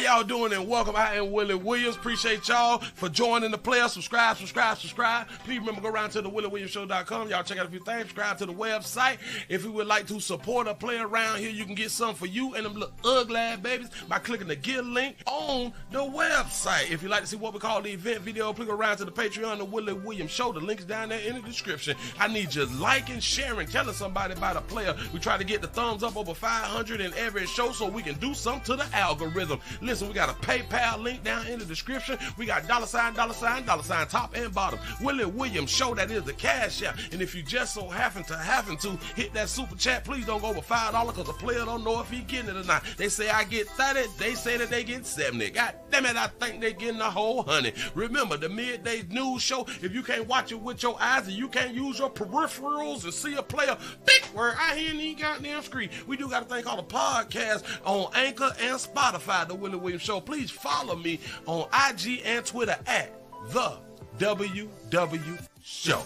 y'all doing, and welcome. I am Willie Williams. Appreciate y'all for joining the player. Subscribe. Please remember, go around to the WillieWilliamsShow.com. Y'all check out a few things. Subscribe to the website. If you would like to support a player around here, you can get something for you and them little ugly babies by clicking the Get link on the website. If you'd like to see what we call the event video, please go around to the Patreon, the Willie Williams Show. The link's down there in the description. I need you liking, sharing, telling somebody about a player. We try to get the thumbs up over 500 in every show so we can do something to the algorithm. Listen, we got a PayPal link down in the description. We got $, top and bottom. Willie Williams Show, that is the cash app. And if you just so happen to hit that super chat, please don't go over $5 because the player don't know if he getting it or not. They say I get 30, they say that they get 70. God damn it, I think they getting a whole 100. Remember, the midday news show, if you can't watch it with your eyes and you can't use your peripherals and see a player, big word, I hear any goddamn screen. We do got a thing called a podcast on Anchor and Spotify, the Willie Williams Show. Please follow me on IG and Twitter at the WW Show.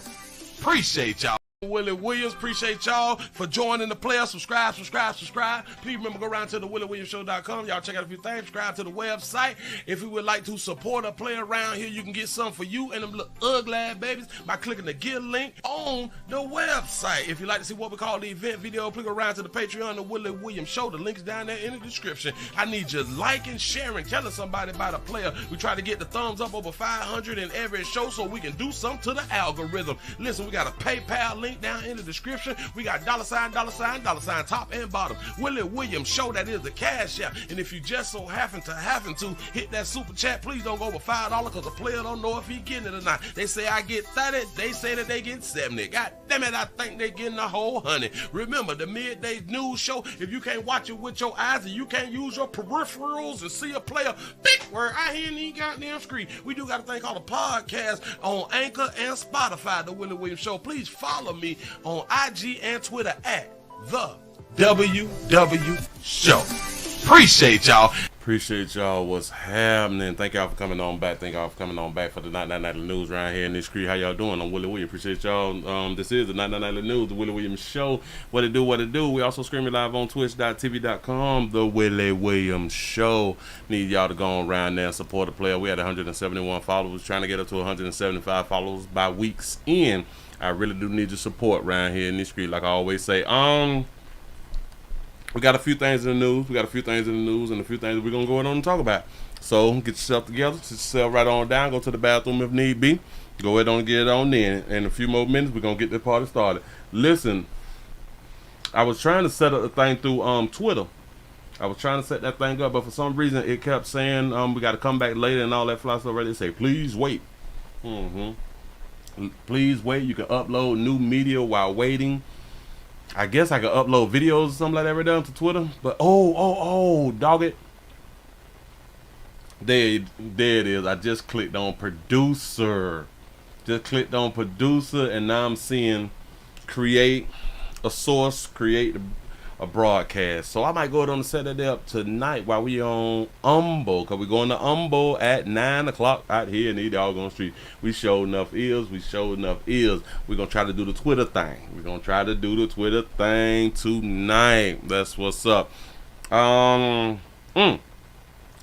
Appreciate y'all. Willie Williams, appreciate y'all for joining the player. Subscribe. Please remember, go around to the WillieWilliamsShow.com. Y'all check out a few things. Subscribe to the website. If you would like to support a player around here, you can get something for you and them little ugly babies by clicking the Get link on the website. If you'd like to see what we call the event video, please go around to the Patreon, the Willie Williams Show. The link's down there in the description. I need you liking, sharing, telling somebody about a player. We try to get the thumbs up over 500 in every show so we can do something to the algorithm. Listen, we got a PayPal link down in the description. We got $, top and bottom. Willie Williams Show, that is the cash app. And if you just so happen to hit that super chat, please don't go over $5 because the player don't know if he getting it or not. They say I get 30, they say that they get 70. God damn it, I think they getting a whole 100. Remember, the midday news show, if you can't watch it with your eyes and you can't use your peripherals and see a player, big word, I hear any goddamn screen. We do got a thing called a podcast on Anchor and Spotify, the Willie Williams Show. Please follow me on IG and Twitter at the WW Show. Appreciate y'all. Appreciate y'all. What's happening? Thank y'all for coming on back. Thank y'all for coming on back for the Night Nightly News around here in this street. How y'all doing? I'm Willie Williams. Appreciate y'all. This is the Night Nightly News, the Willie Williams Show. What it do. We also streaming live on twitch.tv.com, the Willie Williams Show. Need y'all to go around there and support the player. We had 171 followers, trying to get up to 175 followers by week's end. I really do need your support around here in this street. Like I always say, we got a few things in the news. And a few things we're going to go on and talk about. So get yourself together. Sit yourself right on down. Go to the bathroom if need be. Go ahead and get it on in. In a few more minutes, we're going to get this party started. Listen, I was trying to set up the thing through Twitter. I was trying to set that thing up, but for some reason it kept saying we got to come back later and all that fly stuff. Right? They say, please wait. Please wait. You can upload new media while waiting. I guess I could upload videos or something like that right down to Twitter. But dog it. There it is. I just clicked on producer. And now I'm seeing create a source, create a broadcast. So I might go ahead and set that up tonight while we on Umbo, because we're going to Umbo at 9 o'clock out here in the doggone street. We show enough ears. We're gonna try to do the Twitter thing tonight. That's what's up.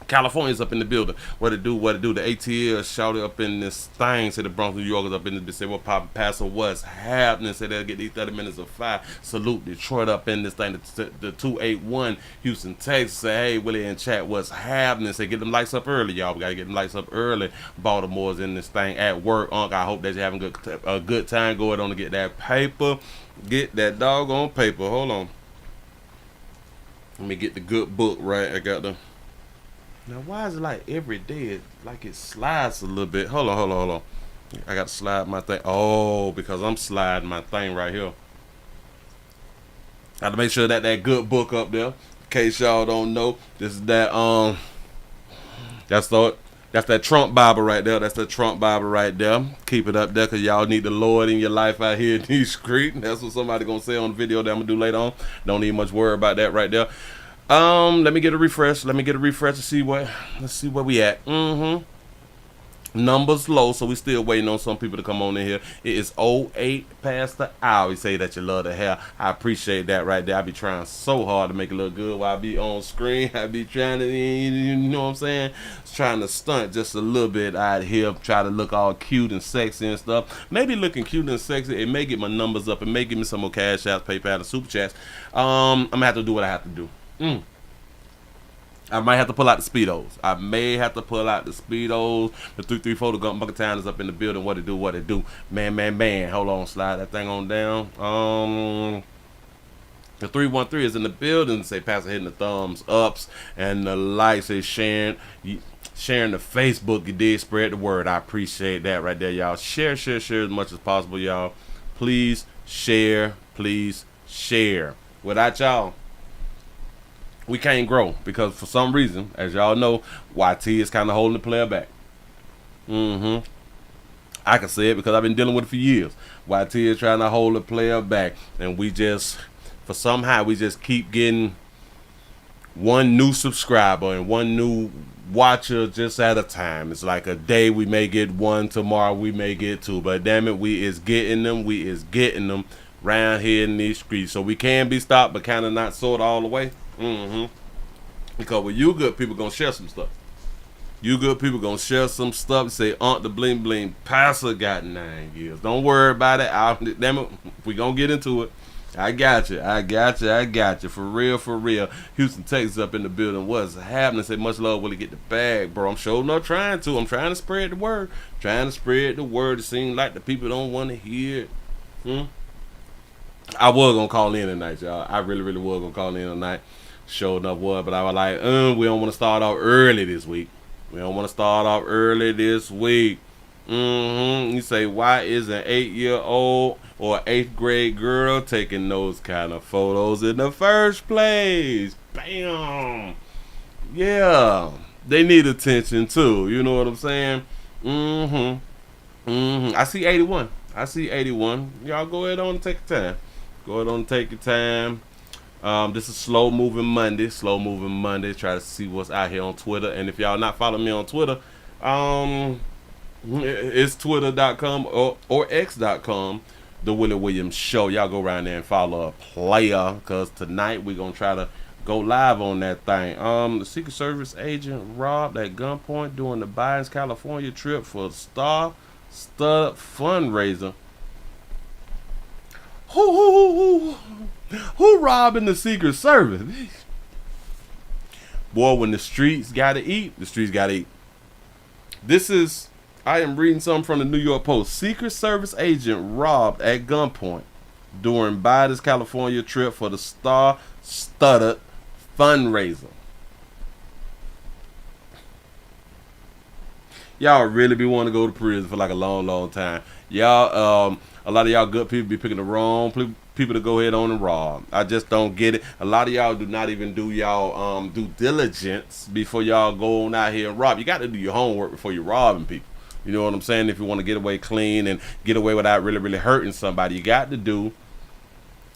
California's up in the building. What it do? The ATL shouted up in this thing. Said the Bronx, New York is up in the. Say what poppin', Paso, what's happening? Said they'll get these 30 minutes of fire. Salute Detroit up in this thing. The 281 Houston, Texas. Say hey Willie in chat, what's happening? Say get them lights up early, y'all. We gotta get them lights up early. Baltimore's in this thing at work. Unc, I hope that you're having a good time. Go ahead on to get that paper. Get that doggone paper. Hold on. Let me get the good book right. I got the. Now, why is it like every day it slides a little bit? Hold on. I got to slide my thing. Oh, because I'm sliding my thing right here. Got to make sure that good book up there. In case y'all don't know, this is that that's that Trump Bible right there. Keep it up there because y'all need the Lord in your life out here in these streets. That's what somebody gonna say on the video that I'm gonna do later on. Don't need much worry about that right there. Let me get a refresh. Let's see where we at. Numbers low, so we still waiting on some people to come on in here. It is 08 past the hour. You say that you love the hair. I appreciate that right there. I be trying so hard to make it look good while I be on screen. I be trying to, you know what I'm saying? Trying to stunt just a little bit out here. Try to look all cute and sexy and stuff. Maybe looking cute and sexy, it may get my numbers up. It may give me some more cash outs, PayPal, and super chats. I'm going to have to do what I have to do. I might have to pull out the Speedos. I may have to pull out the Speedos. The 334, the Gun Bucket Town is up in the building. What it do. Man. Hold on, slide that thing on down. The 313 is in the building. Say Pastor hitting the thumbs ups and the likes. Say sharing the Facebook. You did spread the word. I appreciate that right there, y'all. Share as much as possible, y'all. Please share. Without y'all, we can't grow, because for some reason, as y'all know, YT is kind of holding the player back. I can say it because I've been dealing with it for years. YT is trying to hold the player back, and we just keep getting one new subscriber and one new watcher just at a time. It's like a day we may get one, tomorrow we may get two, but damn it, we is getting them round here in these streets. So we can be stopped, but kind of not sort of all the way. Because with you good people gonna share some stuff. You good people gonna share some stuff. Say, Aunt the Bling Bling Pastor got 9 years. Don't worry about it. Damn it, we gonna get into it. I got you. For real. Houston, Texas up in the building. What's happening? Say, much love, Willie, get the bag, bro. I'm sure not trying to. I'm trying to spread the word. It seems like the people don't want to hear it. I was gonna call in tonight, y'all. I really was gonna call in tonight. Sure enough was, but I was like, we don't want to start off early this week. You say, why is an 8-year-old or 8th grade girl taking those kind of photos in the first place? Bam. Yeah, they need attention too. You know what I'm saying? I see 81. Y'all go ahead on and take your time. This is Slow Moving Monday. Try to see what's out here on Twitter. And if y'all not following me on Twitter, it's twitter.com or x.com, The Willie Williams Show. Y'all go around there and follow a player, because tonight we're going to try to go live on that thing. The Secret Service agent robbed at gunpoint during the Biden's California trip for a stud fundraiser. Who robbing the Secret Service? Boy, when the streets gotta eat, I am reading something from the New York Post. Secret Service agent robbed at gunpoint during Biden's California trip for the star-studded fundraiser. Y'all really be wanting to go to prison for like a long time. Y'all, a lot of y'all good people be picking the wrong people to go ahead on and rob. I just don't get it. A lot of y'all do not even do y'all due diligence before y'all go on out here and rob. You got to do your homework before you're robbing people. You know what I'm saying? If you want to get away clean and get away without really hurting somebody, you got to do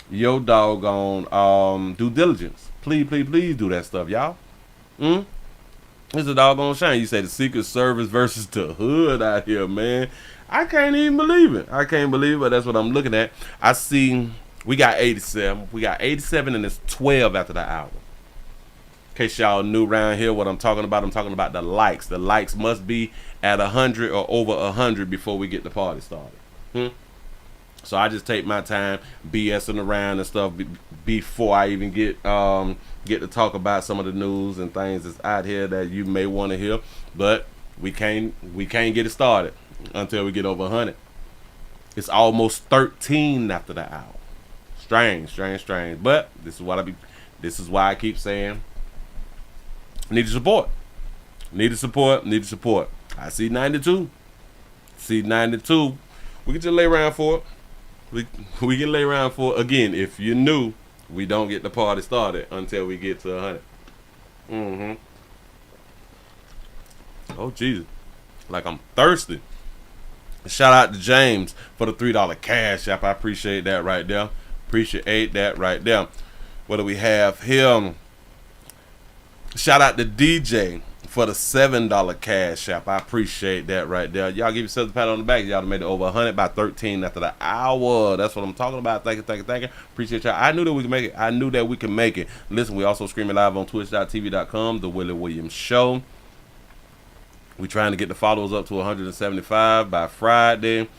your doggone due diligence. Please do that stuff, y'all. It's a doggone shame. You say the Secret Service versus the hood out here, man. I can't even believe it. But that's what I'm looking at. I see we got 87. And it's 12 after the hour. In case y'all new around here what I'm talking about the likes. The likes must be at 100 or over 100 before we get the party started. So I just take my time BSing around and stuff before I even get to talk about some of the news and things that's out here that you may want to hear. But we can't get it started until we get over 100. It's almost 13 after the hour. Strange. But this is why I keep saying need to support. I see 92. We can just lay around for it. We can lay around for it. Again, if you're new, we don't get the party started until we get to 100. Oh, Jesus. Like I'm thirsty. Shout out to James for the $3 cash app. I appreciate that right there. What do we have here? Shout out to DJ for the $7 cash app. I appreciate that right there. Y'all give yourselves a pat on the back. Y'all made it over 100 by 13 after the hour. That's what I'm talking about. Thank you. Appreciate y'all. I knew that we could make it. I knew that we could make it. Listen, we also streaming live on twitch.tv.com, The Willie Williams Show. We trying to get the followers up to 175 by Friday.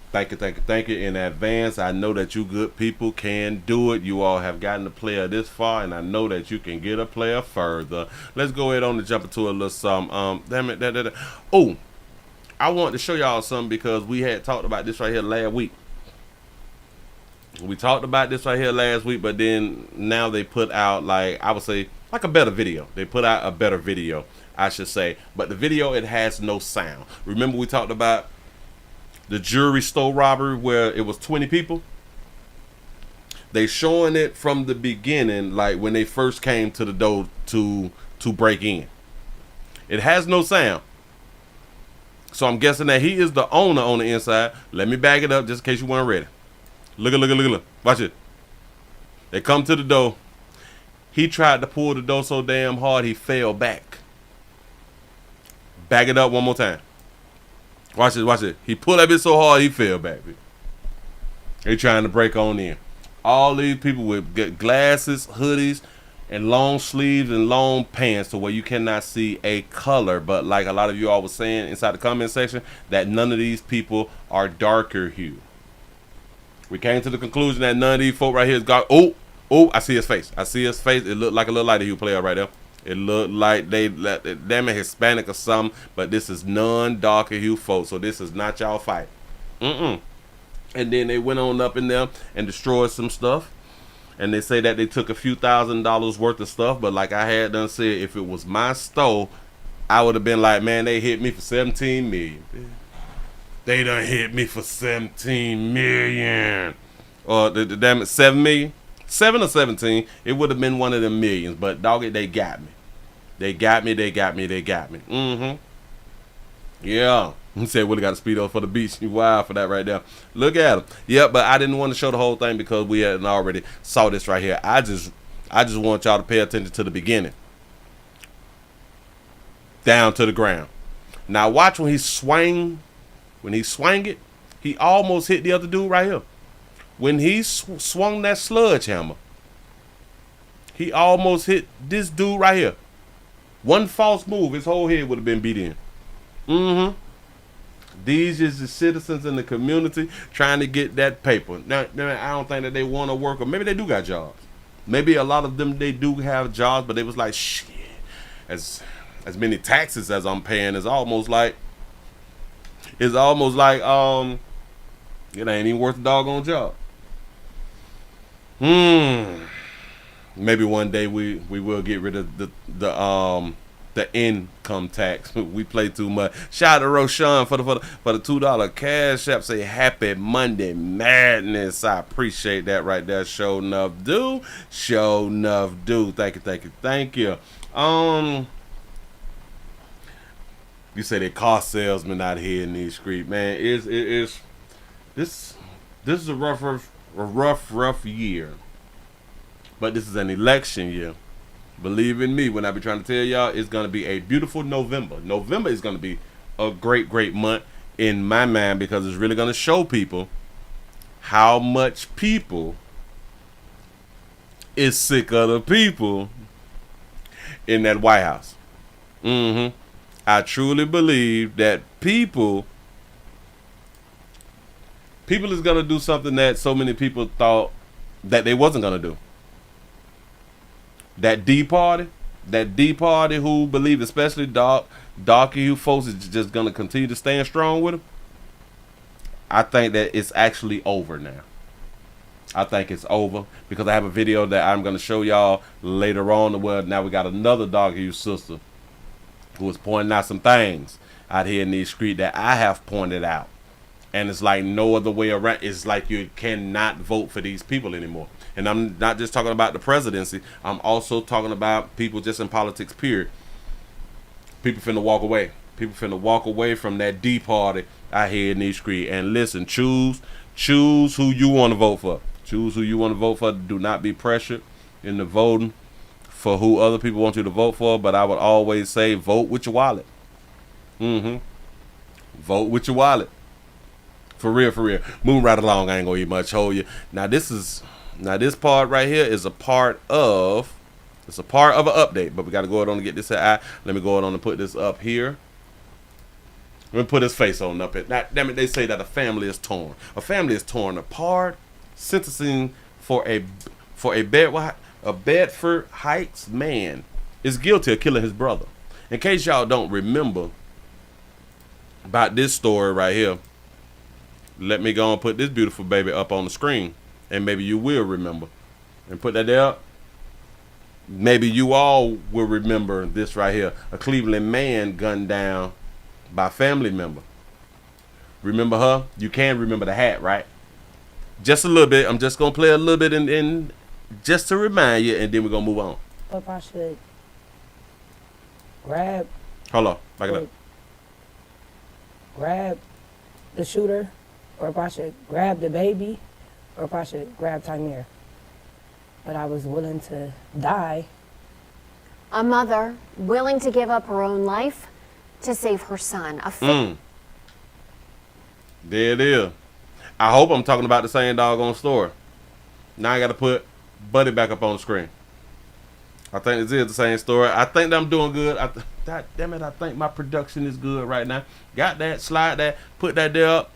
Thank you in advance. I know that you good people can do it. You all have gotten a player this far, and I know that you can get a player further. Let's go ahead on and jump into a little something. Damn it. Oh, I want to show y'all something because we had talked about this right here last week. We talked about this right here last week, but then now they put out, like, I would say, like a better video. They put out a better video, I should say. But the video, it has no sound. Remember we talked about the jewelry store robbery where it was 20 people? They showing it from the beginning, like when they first came to the door to break in. It has no sound. So I'm guessing that he is the owner on the inside. Let me back it up just in case you weren't ready. Look. Watch it. They come to the door. He tried to pull the door so damn hard he fell back. Back it up one more time. Watch it. He pulled that bit so hard he fell back. They trying to break on in. All these people with glasses, hoodies, and long sleeves and long pants to where you cannot see a color. But like a lot of you all was saying inside the comment section, that none of these people are darker hue. We came to the conclusion that none of these folk right here is got. Oh, I see his face. It looked like a little lighter hue player right there. It looked like them a Hispanic or something, but this is non-darker hue folks, so this is not y'all fight. And then they went on up in there and destroyed some stuff, and they say that they took a few $1,000s worth of stuff, but like I had done said, if it was my store, I would have been like, man, they hit me for 17 million. They done hit me for 17 million. Or damn it, 7 million? 7 or 17, it would have been one of them millions, but dog it, they got me. They got me. Yeah. He said Willie got a speedo for the beach. You wild for that right there. Look at him. Yeah, but I didn't want to show the whole thing because we hadn't already saw this right here. I just want y'all to pay attention to the beginning. Down to the ground. Now watch when he swing it, he almost hit the other dude right here. When he swung that sledgehammer, he almost hit this dude right here. One false move, his whole head would have been beat in. These is the citizens in the community trying to get that paper. Now, I don't think that they want to work, or maybe they do got jobs. Maybe a lot of them, they do have jobs, but they was like, shit, as many taxes as I'm paying is almost like, it ain't even worth a doggone job. Maybe one day we will get rid of the income tax. We play too much. Shout out to Roshan for the $2 cash app. Say happy Monday madness. I appreciate that right there. Show enough do. Thank you. You say they car salesmen out here in these streets, man. This is a rough year, but this is an election year. Believe in me when I be trying to tell y'all, it's gonna be a beautiful November. November is gonna be a great month in my mind because it's really gonna show people how much people is sick of the people in that White House. I truly believe that people is gonna do something that so many people thought that they wasn't gonna do. That D party who believe, especially darker hue folks, is just gonna continue to stand strong with them. I think that it's actually over now. I think it's over because I have a video that I'm gonna show y'all later on. Where now we got another darker hue sister who is pointing out some things out here in these streets that I have pointed out. And it's like no other way around. It's like you cannot vote for these people anymore. And I'm not just talking about the presidency. I'm also talking about people just in politics, period. People finna walk away. People finna walk away from that D party out here in these streets. And listen, choose who you want to vote for. Choose who you want to vote for. Do not be pressured into voting for who other people want you to vote for, but I would always say vote with your wallet. Vote with your wallet. For real, for real. Moving right along, I ain't gonna eat much, hold you. Now this part right here is a part of an update, but we gotta go on and get this out. Let me go on and put this up here. Let me put his face on up it. Now, damn it, they say that a family is torn. A family is torn apart. Sentencing for a Bedford Heights man is guilty of killing his brother. In case y'all don't remember about this story right here, let me go and put this beautiful baby up on the screen, and maybe you will remember. And put that there. Maybe you all will remember this right here. A Cleveland man gunned down by a family member. Remember her? You can remember the hat, right? Just a little bit. I'm just going to play a little bit in just to remind you, and then we're going to move on. If I should grab... Hold on. Back it up. Grab the shooter, or if I should grab the baby, or if I should grab Tamir. But I was willing to die. A mother willing to give up her own life to save her son. There it is. I hope I'm talking about the same doggone story. Now I got to put Buddy back up on the screen. I think this is the same story. I think that I'm doing good. God damn it, I think my production is good right now. Got that, slide that, put that there up.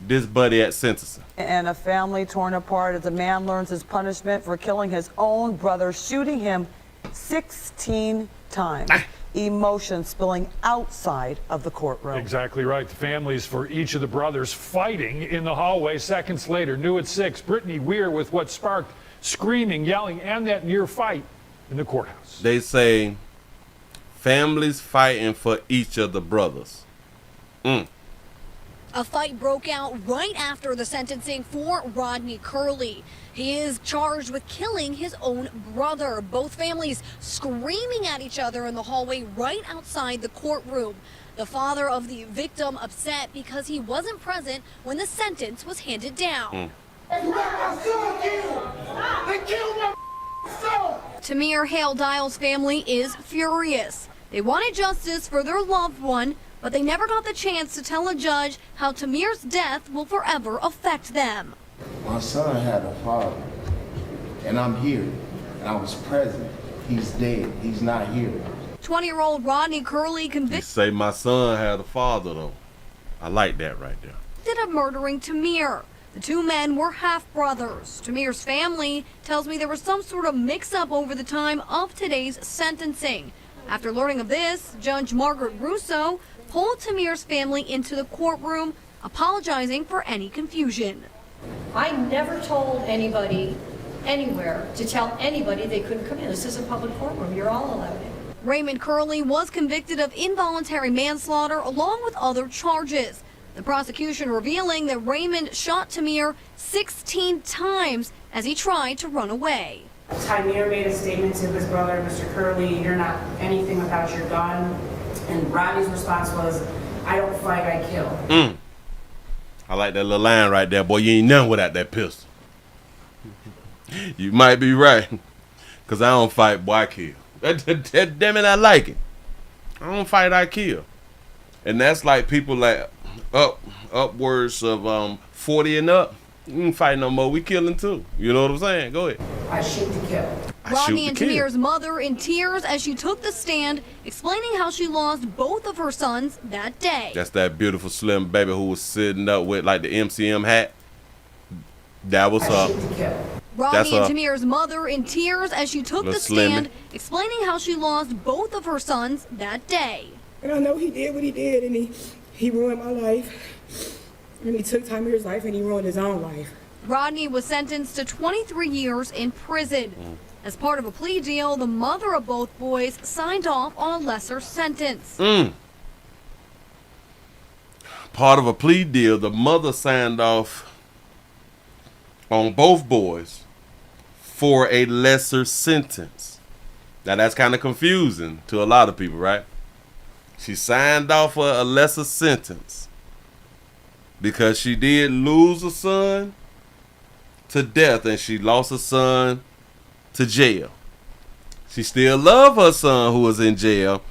This Buddy at sentencing. And a family torn apart as a man learns his punishment for killing his own brother, shooting him 16 times. Emotion spilling outside of the courtroom. Exactly right. The families for each of the brothers fighting in the hallway seconds later. New at 6, Brittany Weir with what sparked screaming, yelling, and that near fight in the courthouse. They say families fighting for each of the brothers. A fight broke out right after the sentencing for Rodney Curley. He is charged with killing his own brother. Both families screaming at each other in the hallway right outside the courtroom. The father of the victim upset because he wasn't present when the sentence was handed down. Tamir Hale Dial's family is furious. They wanted justice for their loved one, but they never got the chance to tell a judge how Tamir's death will forever affect them. My son had a father, and I'm here, and I was present. He's dead. He's not here. 20-year-old Rodney Curley He convicted say my son had a father though. I like that right there. of murdering Tamir. The two men were half-brothers. Tamir's family tells me there was some sort of mix-up over the time of today's sentencing. After learning of this, Judge Margaret Russo pulled Tamir's family into the courtroom, apologizing for any confusion. I never told anybody anywhere to tell anybody they couldn't come in. This is a public courtroom. You're all allowed in. Raymond Curley was convicted of involuntary manslaughter along with other charges. The prosecution revealing that Raymond shot Tamir 16 times as he tried to run away. Tamir made a statement to his brother, Mr. Curley, "You're not anything without your gun." And Rodney's response was, "I don't fight, I kill." I like that little line right there. Boy, you ain't nothing without that pistol. You might be right. Because I don't fight, boy, I kill. Damn it, I like it. I don't fight, I kill. And that's like people like upwards of 40 and up. You don't fight no more. We killing too. You know what I'm saying? Go ahead. I shoot to kill. Rodney and Tamir's mother in tears as she took the stand, explaining how she lost both of her sons that day. That's that beautiful slim baby who was sitting up with like the MCM hat. That was her. Rodney and Tamir's mother in tears as she took the stand, explaining how she lost both of her sons that day. And I know he did what he did, and he ruined my life. And he took Tamir's life, and he ruined his own life. Rodney was sentenced to 23 years in prison. As part of a plea deal, the mother of both boys signed off on a lesser sentence. Part of a plea deal, the mother signed off on both boys for a lesser sentence. Now that's kind of confusing to a lot of people, right? She signed off for a lesser sentence because she did lose a son to death and she lost a son to jail. She still love her son who is in jail.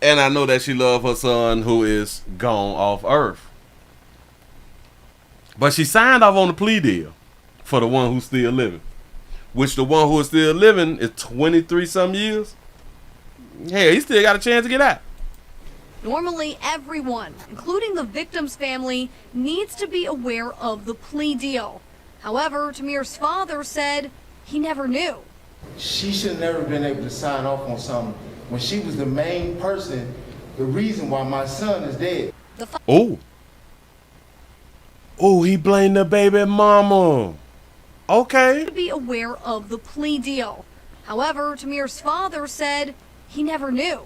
And I know that she love her son who is gone off earth. But she signed off on the plea deal for the one who's still living. Which the one who is still living is 23 some years. Hell, he still got a chance to get out. Normally, everyone, including the victim's family, needs to be aware of the plea deal. However, Tamir's father said he never knew. She should have never been able to sign off on something when she was the main person, the reason why my son is dead. Oh, he blamed the baby mama. Okay. To be aware of the plea deal. However, Tamir's father said he never knew.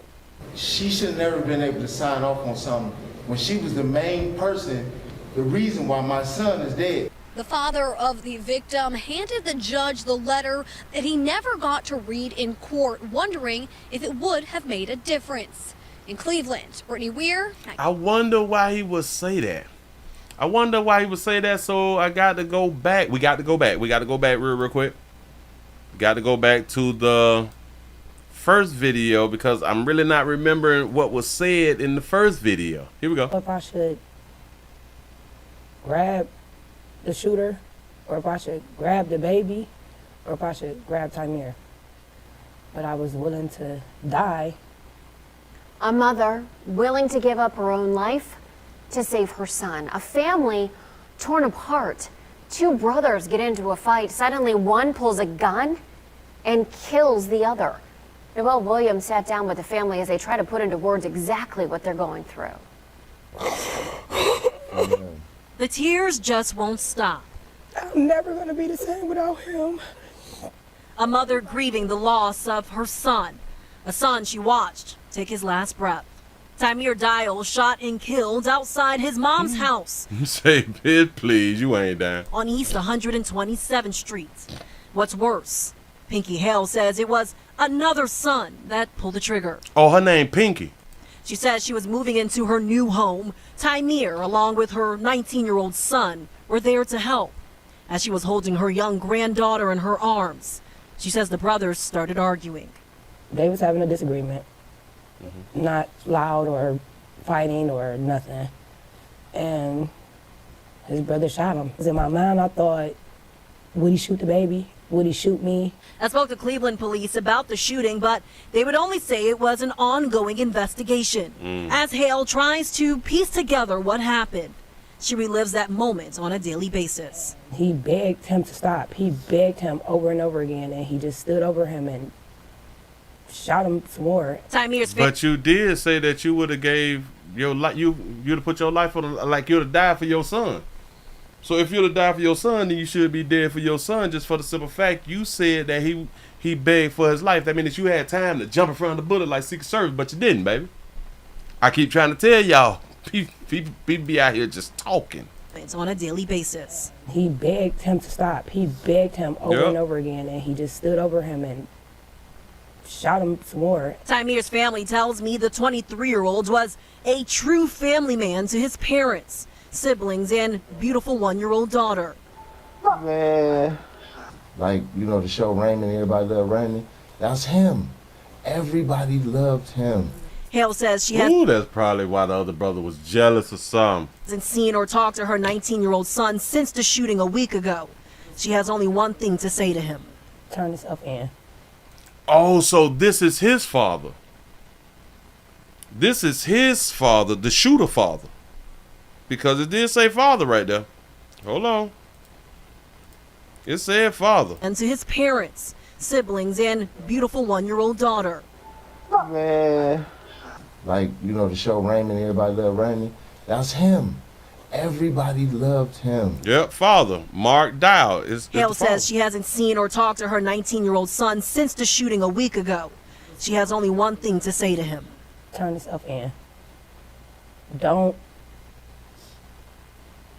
She should have never been able to sign off on something when she was the main person, the reason why my son is dead. The father of the victim handed the judge the letter that he never got to read in court, wondering if it would have made a difference. In Cleveland, Brittany Weir. I wonder why he would say that. So I got to go back. We got to go back real quick. Got to go back to the first video because I'm really not remembering what was said in the first video. Here we go. If I should grab the shooter, or if I should grab the baby, or if I should grab Tamir. But I was willing to die. A mother willing to give up her own life to save her son. A family torn apart. Two brothers get into a fight. Suddenly one pulls a gun and kills the other. Noel Williams sat down with the family as they try to put into words exactly what they're going through. The tears just won't stop. I'm never going to be the same without him. A mother grieving the loss of her son, a son she watched take his last breath. Tamir Dial shot and killed outside his mom's house. Say, bitch, please, you ain't down. On East 127th Street. What's worse, Pinky Hale says it was another son that pulled the trigger. Oh, her name Pinky. She says she was moving into her new home. Tamir, along with her 19-year-old son, were there to help. As she was holding her young granddaughter in her arms, she says the brothers started arguing. They was having a disagreement. Not loud or fighting or nothing. And his brother shot him. In my mind, I thought, would he shoot the baby? Would he shoot me? I spoke to Cleveland police about the shooting, but they would only say it was an ongoing investigation. As Hale tries to piece together what happened, she relives that moment on a daily basis. He begged him to stop. He begged him over and over again, and he just stood over him and shot him some more. But you did say that you would have gave your life, you'd have put your life on, like you'd have died for your son. So if you'd have died for your son, then you should be dead for your son, just for the simple fact you said that he begged for his life. That means that you had time to jump in front of the bullet like Secret Service, but you didn't, baby. I keep trying to tell y'all, people be out here just talking. It's on a daily basis. He begged him to stop. He begged him over and over again, and he just stood over him and shot him some more. Tamir's family tells me the 23-year-old was a true family man to his parents, siblings, and beautiful 1-year-old daughter. Man, like, you know, the show Raymond, everybody loved Raymond. That's him. Everybody loved him. Hale says she that's probably why the other brother was jealous or something. hasn't seen or talked to her 19-year-old son since the shooting a week ago. She has only one thing to say to him. Turn yourself in. Oh, so this is his father. This is his father, the shooter father. Because it did say father right there. Hold on. It said father. And to his parents, siblings, and beautiful 1-year-old daughter. Man, like, you know, the show Raymond, everybody loved Raymond. That's him. Everybody loved him. Yep, father, Mark Dow. Hale says she hasn't seen or talked to her 19-year-old son since the shooting a week ago. She has only one thing to say to him. Turn yourself in. Don't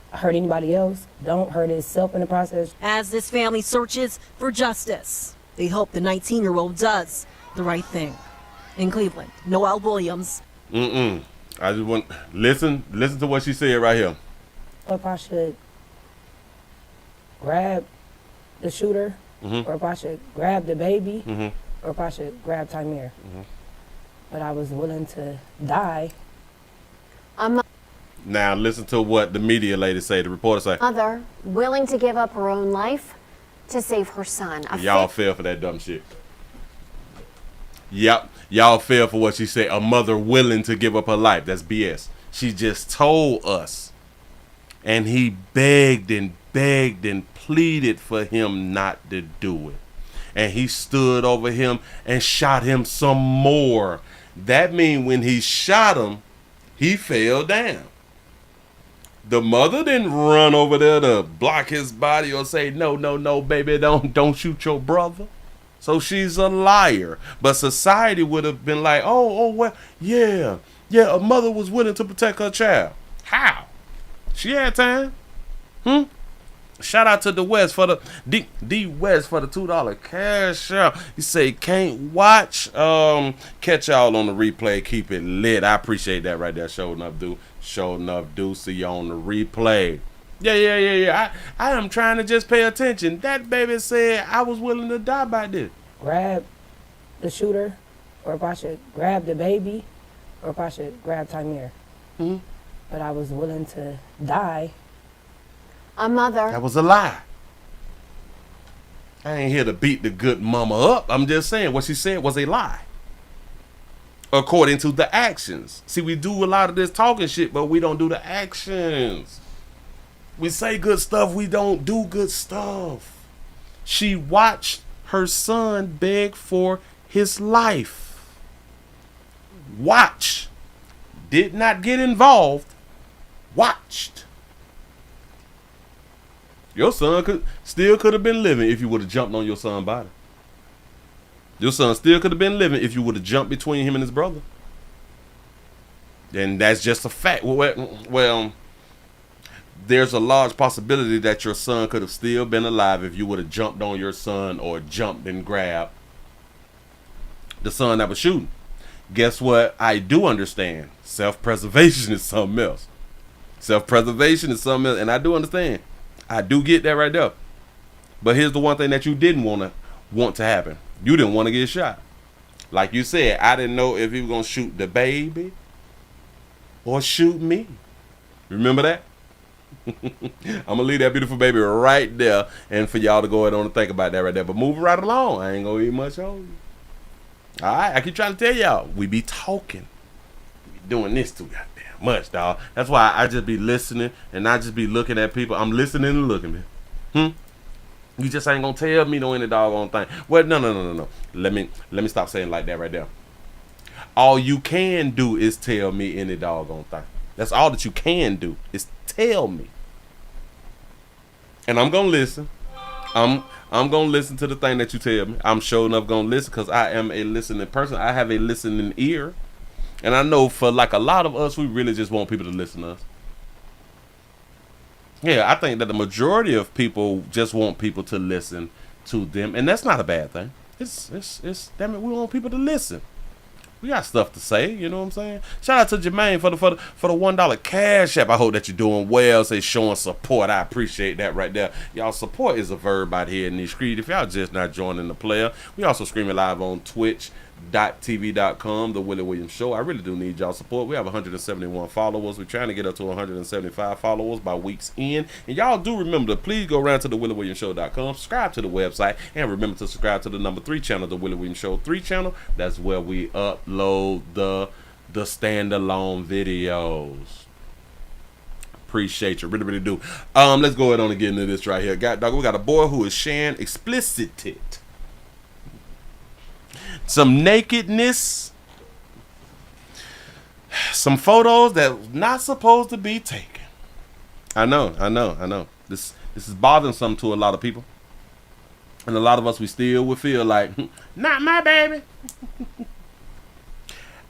hurt anybody else. Don't hurt himself in the process. As this family searches for justice, they hope the 19-year-old does the right thing. In Cleveland, Noel Williams. I just want listen to what she said right here. If I should grab the shooter, or if I should grab the baby, or if I should grab Tamir. But I was willing to die. Now listen to what the media lady say, the reporter say. Mother willing to give up her own life to save her son. Y'all fell for that dumb shit. Yep, y'all fell for what she said. A mother willing to give up her life. That's BS. She just told us. And he begged and pleaded for him not to do it. And he stood over him and shot him some more. That means when he shot him, he fell down. The mother didn't run over there to block his body or say, no, baby, don't shoot your brother. So she's a liar. But society would have been like, oh, well, yeah, a mother was willing to protect her child. How? She had time. Shout out to the West for the D West for the $2 cash out. You say can't watch. Catch y'all on the replay. Keep it lit. I appreciate that right there. Show enough do. See you on the replay. Yeah. I am trying to just pay attention. That baby said I was willing to die by this. Grab the shooter, or if I should grab the baby, or if I should grab Tamir. But I was willing to die. A mother. That was a lie. I ain't here to beat the good mama up. I'm just saying what she said was a lie. According to the actions. See, we do a lot of this talking shit, but we don't do the actions. We say good stuff, we don't do good stuff. She watched her son beg for his life. Watch. Did not get involved. Watched. Your son could have been living if you would have jumped on your son's body. Your son still could have been living if you would have jumped between him and his brother. And that's just a fact. Well, there's a large possibility that your son could have still been alive if you would have jumped on your son or jumped and grabbed the son that was shooting. Guess what? I do understand. Self-preservation is something else. Self-preservation is something else. And I do understand. I do get that right there. But here's the one thing that you didn't want to happen. You didn't want to get shot. Like you said, I didn't know if he was going to shoot the baby or shoot me. Remember that? I'm going to leave that beautiful baby right there and for y'all to go ahead on and think about that right there. But moving right along, I ain't going to eat much on you. All right, I keep trying to tell y'all, we be talking. We be doing this too goddamn much, dog. That's why I just be listening and I just be looking at people. I'm listening and looking, man. You just ain't gonna tell me no any doggone thing. Well, no. Let me stop saying like that right there. All you can do is tell me any doggone thing. That's all that you can do is tell me. And I'm gonna listen. I'm gonna listen to the thing that you tell me. I'm sure enough gonna listen because I am a listening person. I have a listening ear. And I know for like a lot of us, we really just want people to listen to us. Yeah, I think that the majority of people just want people to listen to them, and that's not a bad thing. It's damn it, we want people to listen. We got stuff to say, you know what I'm saying? Shout out to Jermaine for the $1 cash app. I hope that you're doing well. Say showing support. I appreciate that right there. Y'all, support is a verb out here in these streets. If y'all just not joining the player, we also streaming live on twitch.tv.com, The Willie Williams Show. I really do need y'all support. We have 171 followers. We're trying to get up to 175 followers by week's end. And y'all do remember to please go around to the WillieWilliamsShow.com, subscribe to the website, and remember to subscribe to the number 3 channel, the Willie Williams Show 3 channel. That's where we upload the standalone videos. Appreciate you, really do. Let's go ahead on and get into this right here. We got a boy who is sharing explicit. Some nakedness, some photos that not supposed to be taken. I know. This is bothersome to a lot of people, and a lot of us we still would feel like, not my baby.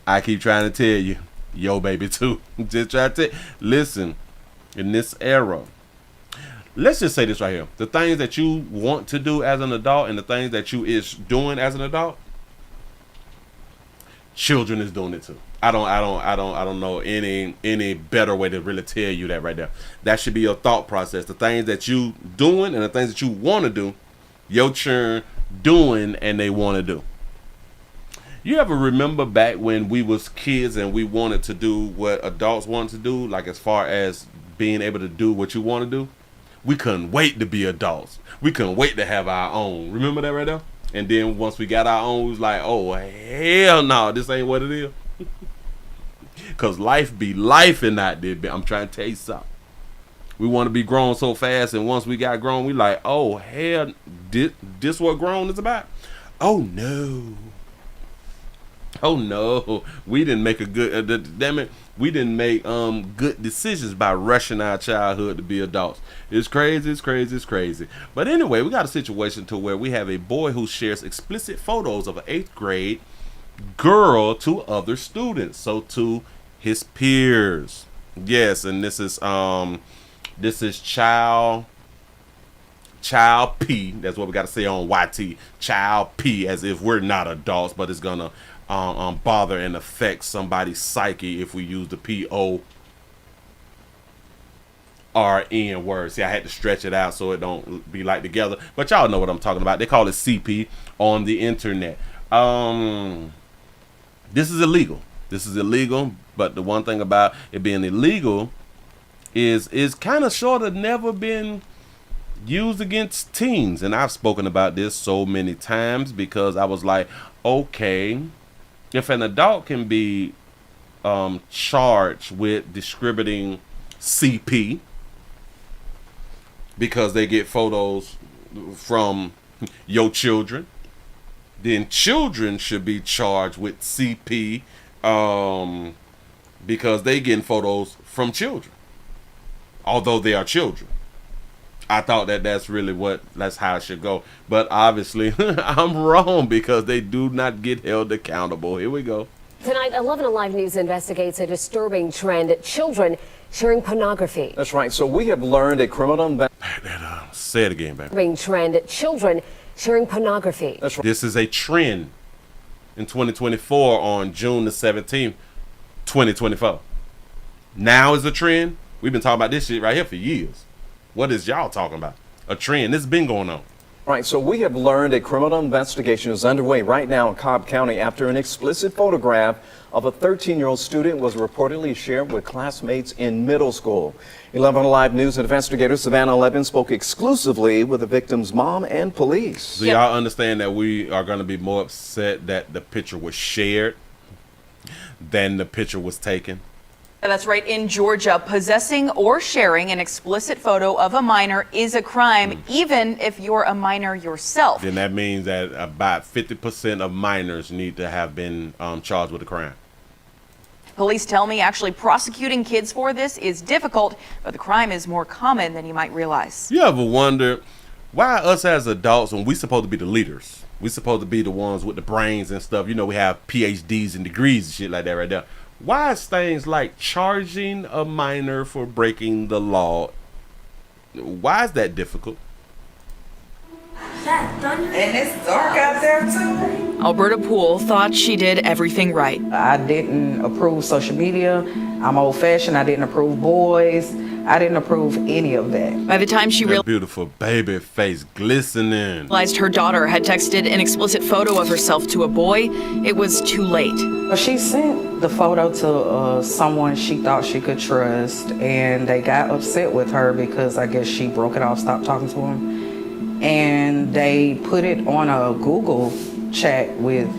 I keep trying to tell you, yo baby too. Just try to listen. In this era, let's just say this right here: the things that you want to do as an adult, and the things that you is doing as an adult. Children is doing it too. I don't know any better way to really tell you that right there. That should be your thought process. The things that you doing and the things that you want to do, your children doing and they want to do. You ever remember back when we was kids and we wanted to do what adults wanted to do, like as far as being able to do what you want to do? We couldn't wait to be adults. We couldn't wait to have our own. Remember that right there? And then once we got our own, we was like, oh, hell no, this ain't what it is. Because life be lifing out there. I'm trying to tell you something. We want to be grown so fast, and once we got grown, we like, oh, hell, this what grown is about? Oh, no. Oh, no. We didn't make a good, damn it, we didn't make good decisions by rushing our childhood to be adults. It's crazy, it's crazy, it's crazy. But anyway, we got a situation to where we have a boy who shares explicit photos of an 8th grade girl to other students, so to his peers. Yes, and this is child P. That's what we got to say on YT. Child P, as if we're not adults, but it's gonna bother and affect somebody's psyche if we use the PORN word. See, I had to stretch it out so it don't be like together, but y'all know what I'm talking about. They call it CP on the internet. This is illegal. This is illegal, but the one thing about it being illegal is kind of sort of never been used against teens. And I've spoken about this so many times because I was like, okay, if an adult can be charged with distributing CP because they get photos from your children, then children should be charged with CP because they getting photos from children, although they are children. I thought that's how it should go. But obviously, I'm wrong because they do not get held accountable. Here we go. Tonight, 11 Alive News investigates a disturbing trend: children sharing pornography. That's right. So we have learned a criminal Say it again, baby. Trend: children sharing pornography. That's right. This is a trend in 2024 on June the 17th, 2024. Now is a trend. We've been talking about this shit right here for years. What is y'all talking about? A trend. This has been going on. Right, so we have learned a criminal investigation is underway right now in Cobb County after an explicit photograph of a 13-year-old student was reportedly shared with classmates in middle school. 11 Alive News investigator Savannah Levin spoke exclusively with the victim's mom and police. Do y'all understand that we are going to be more upset that the picture was shared than the picture was taken? That's right. In Georgia, possessing or sharing an explicit photo of a minor is a crime, even if you're a minor yourself. Then that means that about 50% of minors need to have been charged with a crime. Police tell me actually prosecuting kids for this is difficult, but the crime is more common than you might realize. You ever wonder why us as adults, when we supposed to be the leaders, we supposed to be the ones with the brains and stuff, you know, we have PhDs and degrees and shit like that right there. Why is things like charging a minor for breaking the law, why is that difficult? And it's dark out there too. Alberta Poole thought she did everything right. I didn't approve social media. I'm old-fashioned. I didn't approve boys. I didn't approve any of that. By the time she realized beautiful baby face glistening, her daughter had texted an explicit photo of herself to a boy, it was too late. She sent the photo to someone she thought she could trust, and they got upset with her because I guess she broke it off, stopped talking to him. And they put it on a Google chat with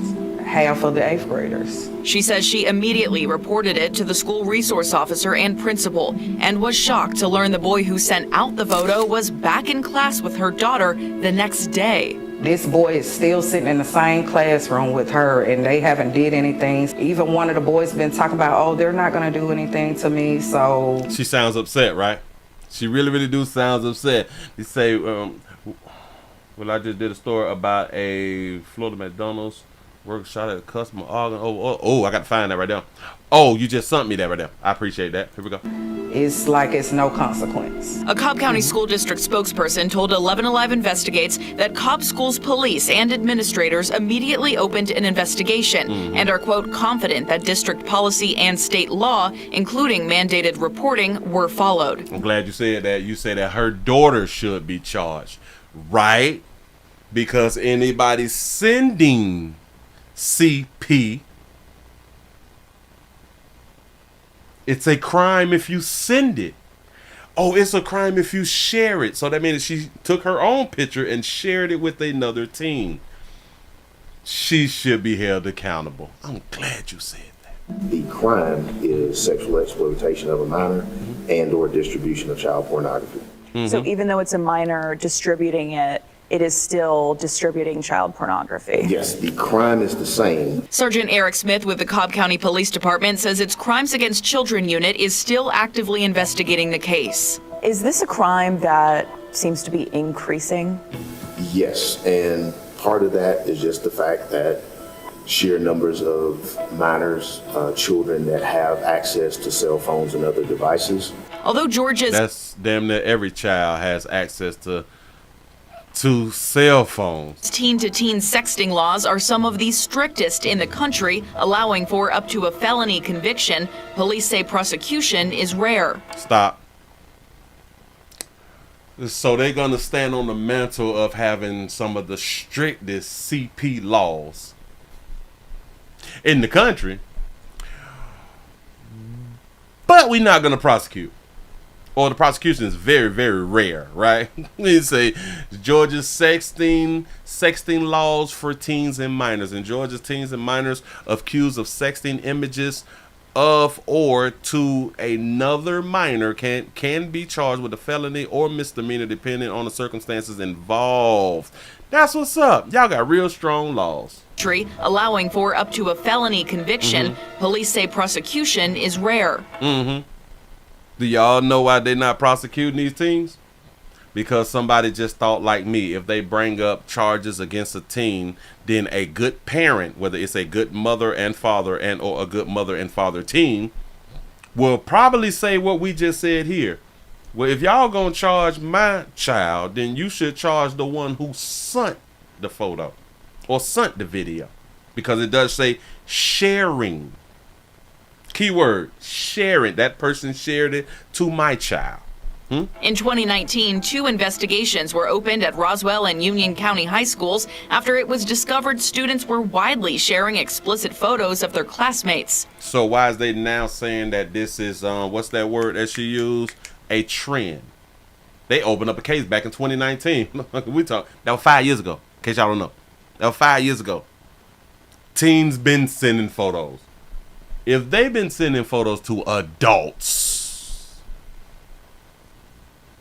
half of the 8th graders. She says she immediately reported it to the school resource officer and principal and was shocked to learn the boy who sent out the photo was back in class with her daughter the next day. This boy is still sitting in the same classroom with her, and they haven't did anything. Even one of the boys been talking about, oh, they're not going to do anything to me, so... She sounds upset, right? She really, really do sounds upset. They say, well, I just did a story about a Florida McDonald's worker shot at a customer. Oh, I got to find that right there. Oh, you just sent me that right there. I appreciate that. Here we go. It's like it's no consequence. A Cobb County School District spokesperson told 11 Alive Investigates that Cobb Schools police and administrators immediately opened an investigation and are, quote, confident that district policy and state law, including mandated reporting, were followed. I'm glad you said that. You said that her daughter should be charged, right? because anybody sending CP, it's a crime if you send it. Oh, it's a crime if you share it. So that means she took her own picture and shared it with another teen. She should be held accountable. I'm glad you said that. The crime is sexual exploitation of a minor and or distribution of child pornography. So even though it's a minor distributing it, it is still distributing child pornography. Yes, the crime is the same. Sergeant Eric Smith with the Cobb County Police Department says its Crimes Against Children unit is still actively investigating the case. Is this a crime that seems to be increasing? Yes, and part of that is just the fact that sheer numbers of minors, children that have access to cell phones and other devices. Although Georgia's... That's damn near every child has access to cell phones. Teen-to-teen sexting laws are some of the strictest in the country, allowing for up to a felony conviction. Police say prosecution is rare. Stop. So they're going to stand on the mantle of having some of the strictest CP laws in the country, but we're not going to prosecute. Or the prosecution is very, very rare, right? They say Georgia's sexting laws for teens and minors. In Georgia's teens and minors accused of sexting images of or to another minor can be charged with a felony or misdemeanor depending on the circumstances involved. That's what's up. Y'all got real strong laws. Allowing for up to a felony conviction. Police say prosecution is rare. Do y'all know why they're not prosecuting these teens? Because somebody just thought like me, if they bring up charges against a teen, then a good parent, whether it's a good mother and father and or a good mother and father teen, will probably say what we just said here. Well, if y'all gonna charge my child, then you should charge the one who sent the photo or sent the video, because it does say sharing. Keyword, sharing. That person shared it to my child. In 2019, 2 investigations were opened at Roswell and Union County high schools after it was discovered students were widely sharing explicit photos of their classmates. So why is they now saying that this is, what's that word that she used? A trend. They opened up a case back in 2019. That was 5 years ago, in case y'all don't know. That was 5 years ago. Teens been sending photos. If they've been sending photos to adults,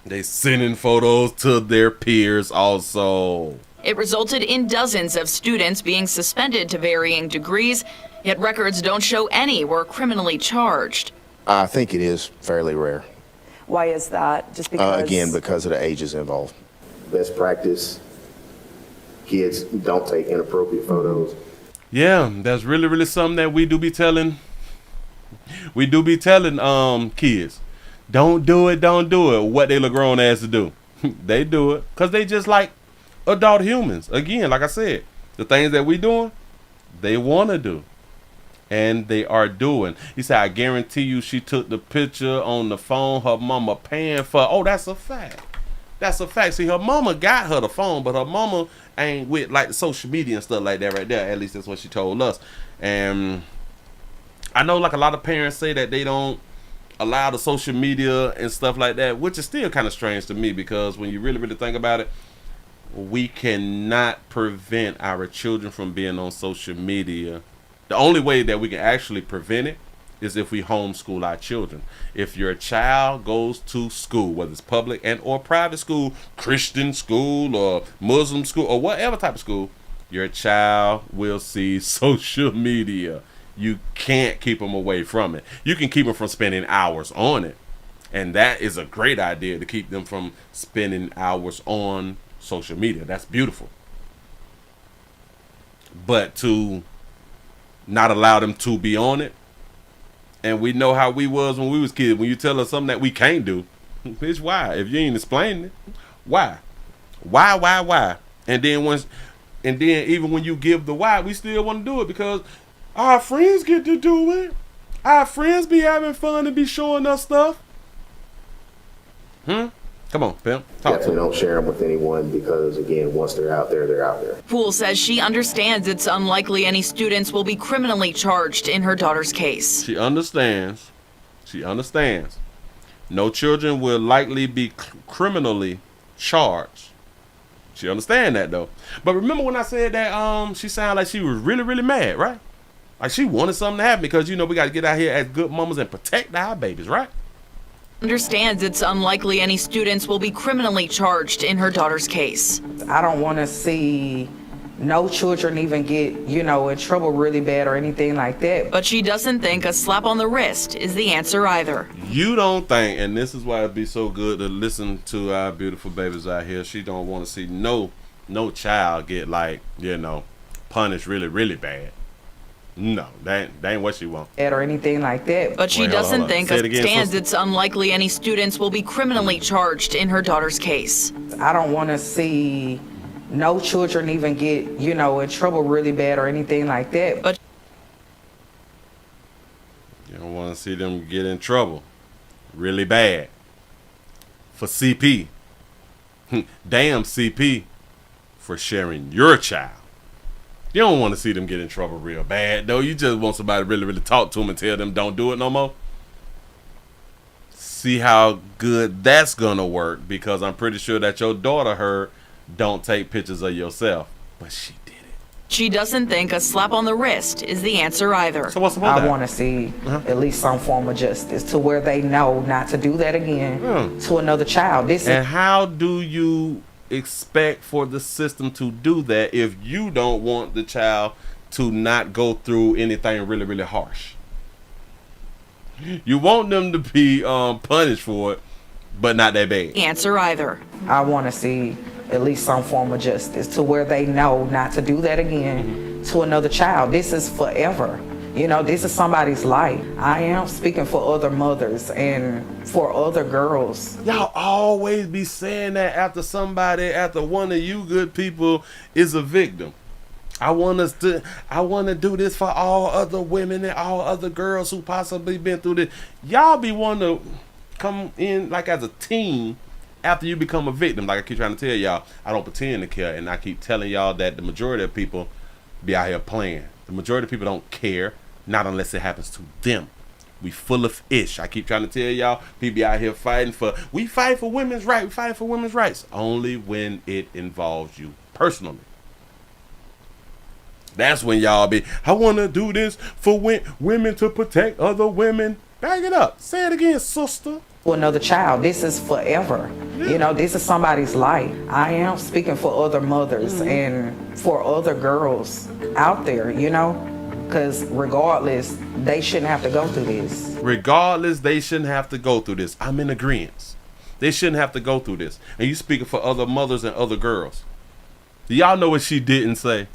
they sending photos to their peers also. It resulted in dozens of students being suspended to varying degrees, yet records don't show any were criminally charged. I think it is fairly rare. Why is that? Just because? Again, because of the ages involved. Best practice, kids don't take inappropriate photos. Yeah, that's really, really something that we do be telling. We do be telling kids, don't do it. What they look grown ass to do. They do it because they just like adult humans. Again, like I said, the things that we doing, they want to do. And they are doing. He said, I guarantee you she took the picture on the phone her mama paying for. Oh, that's a fact. That's a fact. See, her mama got her the phone, but her mama ain't with like the social media and stuff like that right there. At least that's what she told us. And I know like a lot of parents say that they don't allow the social media and stuff like that, which is still kind of strange to me, because when you really, really think about it, we cannot prevent our children from being on social media. The only way that we can actually prevent it is if we homeschool our children. If your child goes to school, whether it's public and or private school, Christian school or Muslim school or whatever type of school, your child will see social media. You can't keep them away from it. You can keep them from spending hours on it. And that is a great idea, to keep them from spending hours on social media. That's beautiful. But to not allow them to be on it, and we know how we was when we was kids. When you tell us something that we can't do, bitch, why? If you ain't explaining it, why? Why? And then even when you give the why, we still want to do it because our friends get to do it. Our friends be having fun and be showing us stuff. Come on, Pimp. Talk Definitely don't share them with anyone because, again, once they're out there, they're out there. Poole says she understands it's unlikely any students will be criminally charged in her daughter's case. She understands. No children will likely be criminally charged. She understand that though. But remember when I said that she sounded like she was really, really mad, right? Like she wanted something to happen because we got to get out here as good mamas and protect our babies, right? Understands it's unlikely any students will be criminally charged in her daughter's case. I don't want to see no children even get, in trouble really bad or anything like that. But she doesn't think a slap on the wrist is the answer either. You don't think, and this is why it'd be so good to listen to our beautiful babies out here. She don't want to see no child get punished really, really bad. No, that ain't what she wants. Or anything like that. But she doesn't think it's unlikely any students will be criminally charged in her daughter's case. I don't want to see no children even get, in trouble really bad or anything like that. But you don't want to see them get in trouble really bad for CP. Damn CP for sharing your child. You don't want to see them get in trouble real bad, though. You just want somebody to really, really talk to them and tell them don't do it no more. See how good that's going to work, because I'm pretty sure that your daughter heard don't take pictures of yourself, but she did it. She doesn't think a slap on the wrist is the answer either. So what's I want to see at least some form of justice to where they know not to do that again to another child. And how do you expect for the system to do that if you don't want the child to not go through anything really, really harsh? You want them to be punished for it, but not that bad. Answer either. I want to see at least some form of justice to where they know not to do that again to another child. This is forever. This is somebody's life. I am speaking for other mothers and for other girls. Y'all always be saying that after one of you good people is a victim. I want to do this for all other women and all other girls who possibly been through this. Y'all be wanting to come in like as a team after you become a victim. Like I keep trying to tell y'all, I don't pretend to care, and I keep telling y'all that the majority of people be out here playing. The majority of people don't care, not unless it happens to them. We full of ish. I keep trying to tell y'all, people be out here we fight for women's rights. We fight for women's rights only when it involves you personally. That's when y'all be, I want to do this for women to protect other women. Bag it up. Say it again, sister. For another child, this is forever. This is somebody's life. I am speaking for other mothers and for other girls out there, because regardless, they shouldn't have to go through this. Regardless, they shouldn't have to go through this. I'm in agreement. They shouldn't have to go through this. And you speaking for other mothers and other girls. Do y'all know what she didn't say?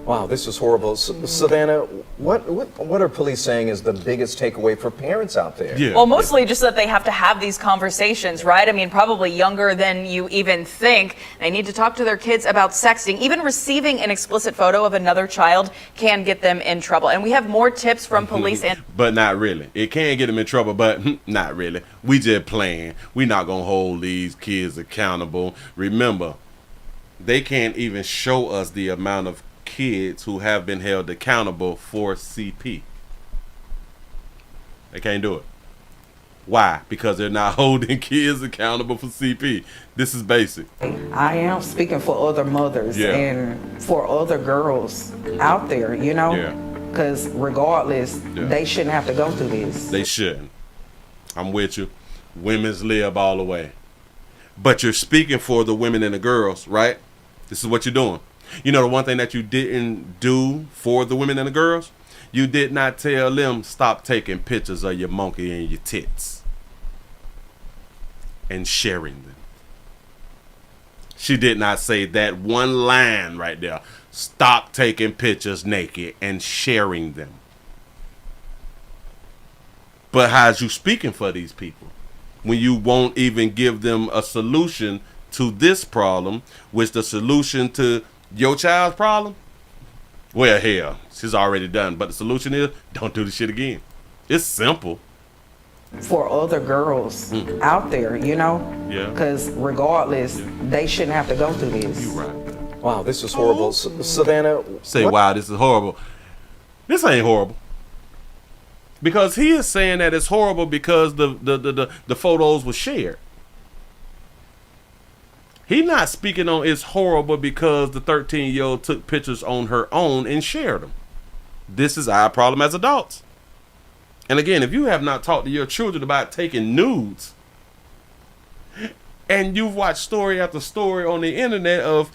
Wow, this is horrible. Savannah, what are police saying is the biggest takeaway for parents out there? Yeah. Well, mostly just that they have to have these conversations, right? I mean, probably younger than you even think. They need to talk to their kids about sexting. Even receiving an explicit photo of another child can get them in trouble. And we have more tips from police. But not really. It can get them in trouble, but not really. We just playing. We not going to hold these kids accountable. Remember, they can't even show us the amount of kids who have been held accountable for CP. They can't do it. Why? Because they're not holding kids accountable for CP. This is basic. I am speaking for other mothers and for other girls out there, because regardless, they shouldn't have to go through this. They shouldn't. I'm with you. Women's lib all the way. But you're speaking for the women and the girls, right? This is what you're doing. The one thing that you didn't do for the women and the girls, you did not tell them stop taking pictures of your monkey and your tits and sharing them. She did not say that one line right there. Stop taking pictures naked and sharing them. But how's you speaking for these people when you won't even give them a solution to this problem, which the solution to your child's problem? Well, hell, she's already done. But the solution is don't do the shit again. It's simple. for other girls out there, you know? Yeah. Because regardless, they shouldn't have to go through this. You right. Wow, this is horrible. Savannah. Say, wow, this is horrible. This ain't horrible. Because he is saying that it's horrible because the photos were shared. He not speaking on it's horrible because the 13-year-old took pictures on her own and shared them. This is our problem as adults. And again, if you have not talked to your children about taking nudes, and you've watched story after story on the internet of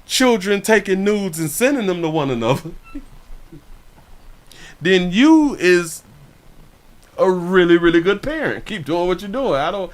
children taking nudes and sending them to one another, then you is a really, really good parent. Keep doing what you're doing. I don't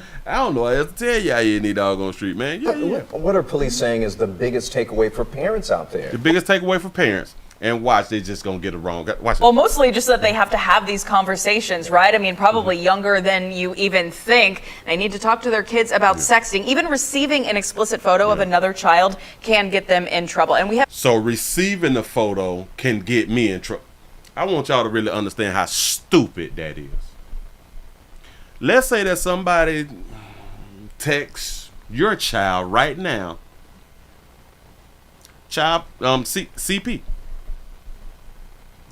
know what else to tell you out here in the doggone street, man. Yeah. What are police saying is the biggest takeaway for parents out there? The biggest takeaway for parents. And watch, they just gonna get it wrong. Watch it. Well, mostly just that they have to have these conversations, right? I mean, probably younger than you even think. They need to talk to their kids about sexting. Even receiving an explicit photo of another child can get them in trouble. And we have. So receiving the photo can get me in trouble. I want y'all to really understand how stupid that is. Let's say that somebody texts your child right now, child, CP.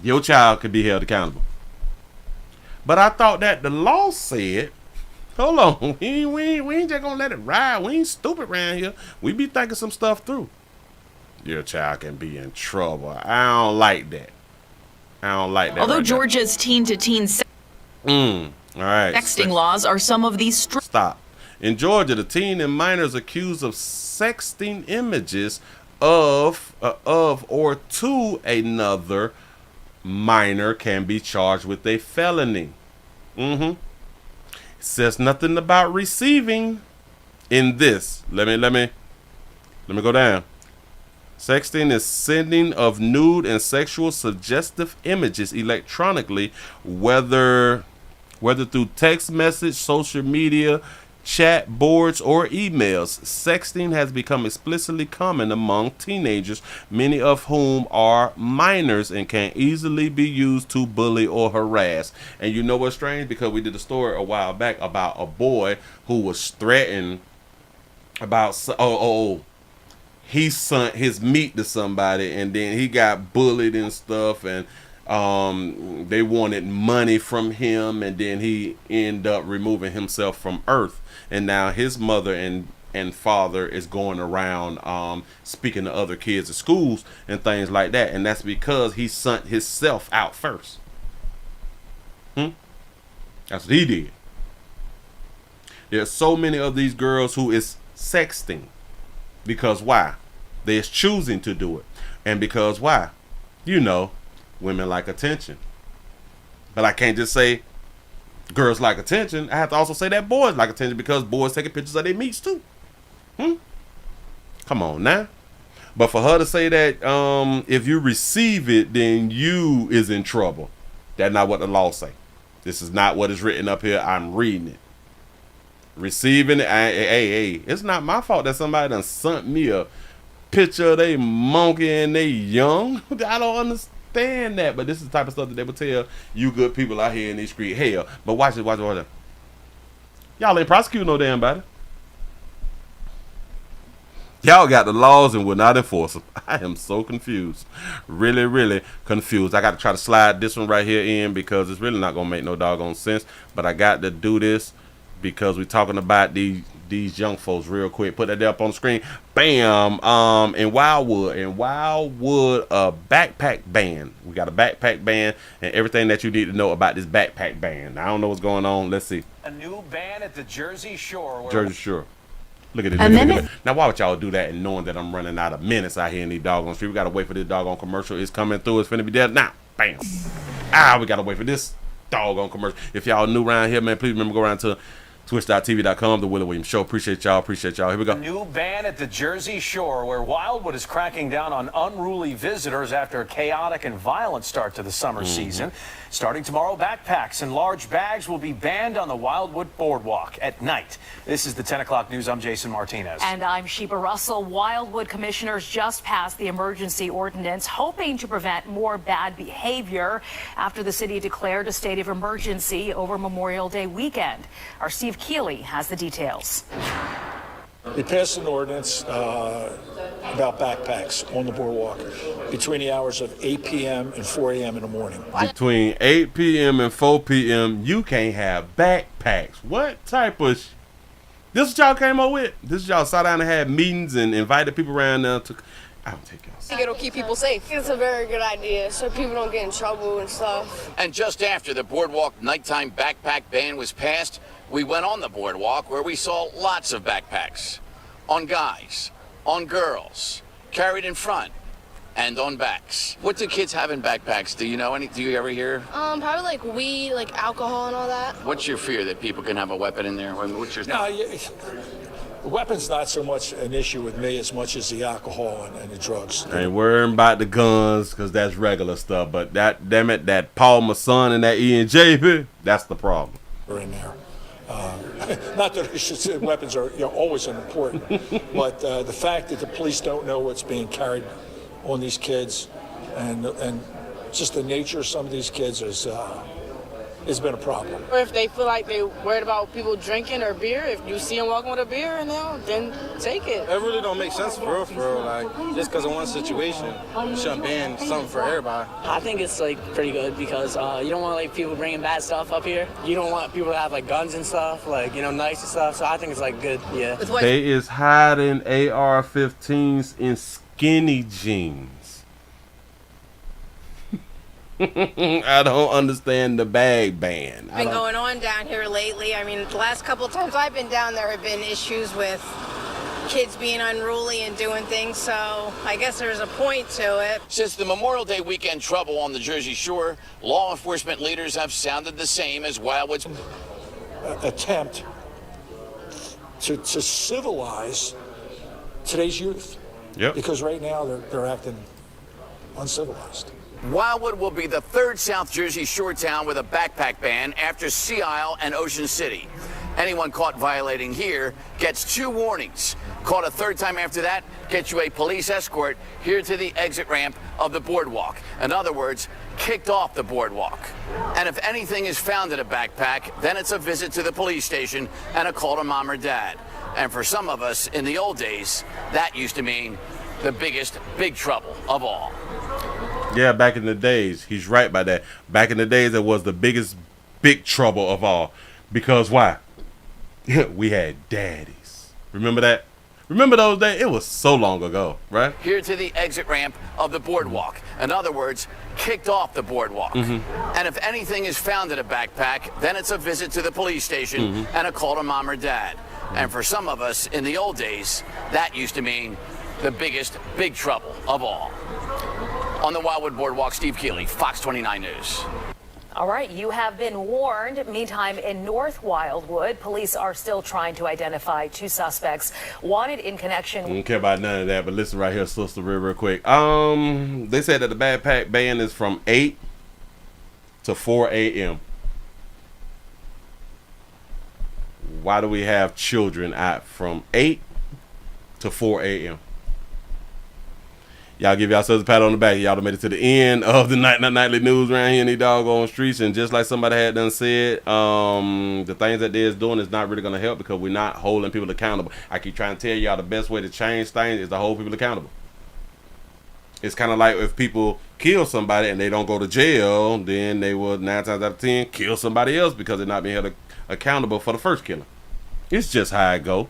Your child could be held accountable. But I thought that the law said, hold on, we ain't just gonna let it ride. We ain't stupid around here. We be thinking some stuff through. Your child can be in trouble. I don't like that. I don't like that. Although right Georgia's teen-to-teen all right. sexting laws are some of these Stop. In Georgia, the teen and minors accused of sexting images of or to another minor can be charged with a felony. It says nothing about receiving in this. Let me go down. Sexting is sending of nude and sexual suggestive images electronically, whether through text message, social media, chat boards, or emails. Sexting has become explicitly common among teenagers, many of whom are minors and can easily be used to bully or harass. And you know what's strange? Because we did a story a while back about a boy who was threatened about he sent his meat to somebody, and then he got bullied and stuff, and they wanted money from him, and then he ended up removing himself from earth. And now his mother and father is going around speaking to other kids at schools and things like that. And that's because he sent himself out first. That's what he did. There's so many of these girls who is sexting. Because why? They're choosing to do it. And because why? You know, women like attention. But I can't just say girls like attention. I have to also say that boys like attention, because boys taking pictures of their meats too. Come on now. But for her to say that if you receive it, then you is in trouble. That's not what the law say. This is not what is written up here. I'm reading it. Receiving it, hey, it's not my fault that somebody done sent me a picture of they monkey and they young. I don't understand that, but this is the type of stuff that they would tell you good people out here in these streets. Hell, but watch it. Y'all ain't prosecuting no damn body. Y'all got the laws and will not enforce them. I am so confused. Really, really confused. I got to try to slide this one right here in because it's really not going to make no doggone sense. But I got to do this because we're talking about these young folks real quick. Put that there up on the screen. Bam. In Wildwood, a backpack ban. We got a backpack ban and everything that you need to know about this backpack ban. I don't know what's going on. Let's see. A new ban at the Jersey Shore. Jersey Shore. Look at it. Look at it. Now, why would y'all do that and knowing that I'm running out of minutes out here in these doggone streets? We got to wait for this doggone commercial. It's coming through. It's finna be there now. Bam. We got to wait for this doggone commercial. If y'all new around here, man, please remember go around to Twitch.tv.com, The Willie Williams Show. Appreciate y'all. Here we go. A new ban at the Jersey Shore, where Wildwood is cracking down on unruly visitors after a chaotic and violent start to the summer season. Starting tomorrow, backpacks and large bags will be banned on the Wildwood boardwalk at night. This is the 10 o'clock news. I'm Jason Martinez. And I'm Sheba Russell. Wildwood commissioners just passed the emergency ordinance, hoping to prevent more bad behavior after the city declared a state of emergency over Memorial Day weekend. Our Steve Keeley has the details. They passed an ordinance about backpacks on the boardwalk between the hours of 8 p.m. and 4 a.m. in the morning. Between 8 p.m. and 4 p.m., you can't have backpacks. What type of... This is what y'all came up with? This is y'all sat down and had meetings and invited people around there to... I don't take y'all. I think it'll keep people safe. It's a very good idea so people don't get in trouble and stuff. And just after the boardwalk nighttime backpack ban was passed, we went on the boardwalk where we saw lots of backpacks. On guys, on girls, carried in front, and on backs. What do kids have in backpacks? Do you know any? Do you ever hear? Probably like weed, like alcohol and all that. What's your fear that people can have a weapon in there? What's your The weapon's not so much an issue with me as much as the alcohol and the drugs. I ain't worrying about the guns because that's regular stuff. But that Paul Masson and that E&J, that's the problem. Are in there. Not that I should say weapons are always unimportant, but the fact that the police don't know what's being carried on these kids, and just the nature of some of these kids has been a problem. Or if they feel like they're worried about people drinking or beer, if you see them walking with a beer and then take it. It really don't make sense for real. Like, just because of one situation, you shouldn't ban something for everybody. I think it's like pretty good because you don't want like people bringing bad stuff up here. You don't want people to have like guns and stuff, like knives and stuff. So I think it's like good, yeah. They is hiding AR-15s in skinny jeans. I don't understand the bag ban. Been going on down here lately. I mean, the last couple of times I've been down there have been issues with kids being unruly and doing things, so I guess there's a point to it. Since the Memorial Day weekend trouble on the Jersey Shore, law enforcement leaders have sounded the same as Wildwood's attempt to civilize today's youth. Yep. Because right now they're acting uncivilized. Wildwood will be the third South Jersey Shore town with a backpack ban after Sea Isle and Ocean City. Anyone caught violating here gets 2 warnings. Caught a third time after that, gets you a police escort here to the exit ramp of the boardwalk. In other words, kicked off the boardwalk. And if anything is found in a backpack, then it's a visit to the police station and a call to mom or dad. And for some of us in the old days, that used to mean the biggest big trouble of all. Yeah, back in the days, he's right about that. Back in the days, it was the biggest big trouble of all. Because why? We had daddies. Remember that? Remember those days? It was so long ago, right? Here to the exit ramp of the boardwalk. In other words, kicked off the boardwalk. And if anything is found in a backpack, then it's a visit to the police station and a call to mom or dad. And for some of us in the old days, that used to mean the biggest big trouble of all. On the Wildwood Boardwalk, Steve Keeley, Fox 29 News. All right, you have been warned. Meantime, in North Wildwood, police are still trying to identify 2 suspects wanted in connection. I don't care about none of that, but listen right here, sister, real quick. They said that the backpack ban is from 8 to 4 a.m. Why do we have children out from 8 to 4 a.m.? Y'all give yourselves a pat on the back. Y'all done made it to the end of the nightly news around here in these doggone streets. And just like somebody had done said, the things that they're doing is not really going to help because we're not holding people accountable. I keep trying to tell y'all the best way to change things is to hold people accountable. It's kind of like if people kill somebody and they don't go to jail, then they will 9 times out of 10 kill somebody else because they're not being held accountable for the first killing. It's just how it go.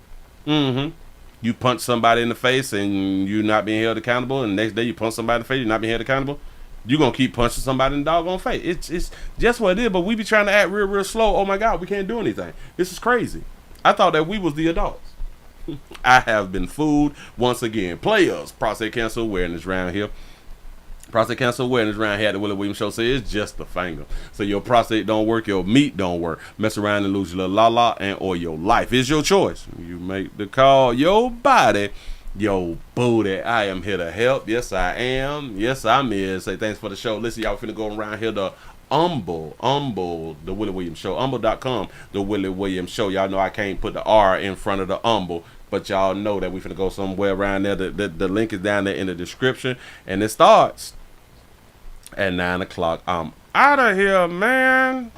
You punch somebody in the face and you're not being held accountable, and the next day you punch somebody in the face, you're not being held accountable. You're going to keep punching somebody in the doggone face. It's just what it is, but we be trying to act real slow. Oh my God, we can't do anything. This is crazy. I thought that we was the adults. I have been fooled once again. Players, prostate cancer awareness around here. Prostate cancer awareness around here at the Willie Williams Show. So it's just the finger. So your prostate don't work, your meat don't work. Mess around and lose your little la-la and or your life. It's your choice. You make the call, your body, your booty. I am here to help. Yes, I am. Yes, I'm here. Say thanks for the show. Listen, y'all finna go around here to Humble, the Willie Williams Show. Humble.com, the Willie Williams Show. Y'all know I can't put the R in front of the Humble. But y'all know that we finna go somewhere around there. The link is down there in the description. And it starts at 9 o'clock. I'm out of here, man.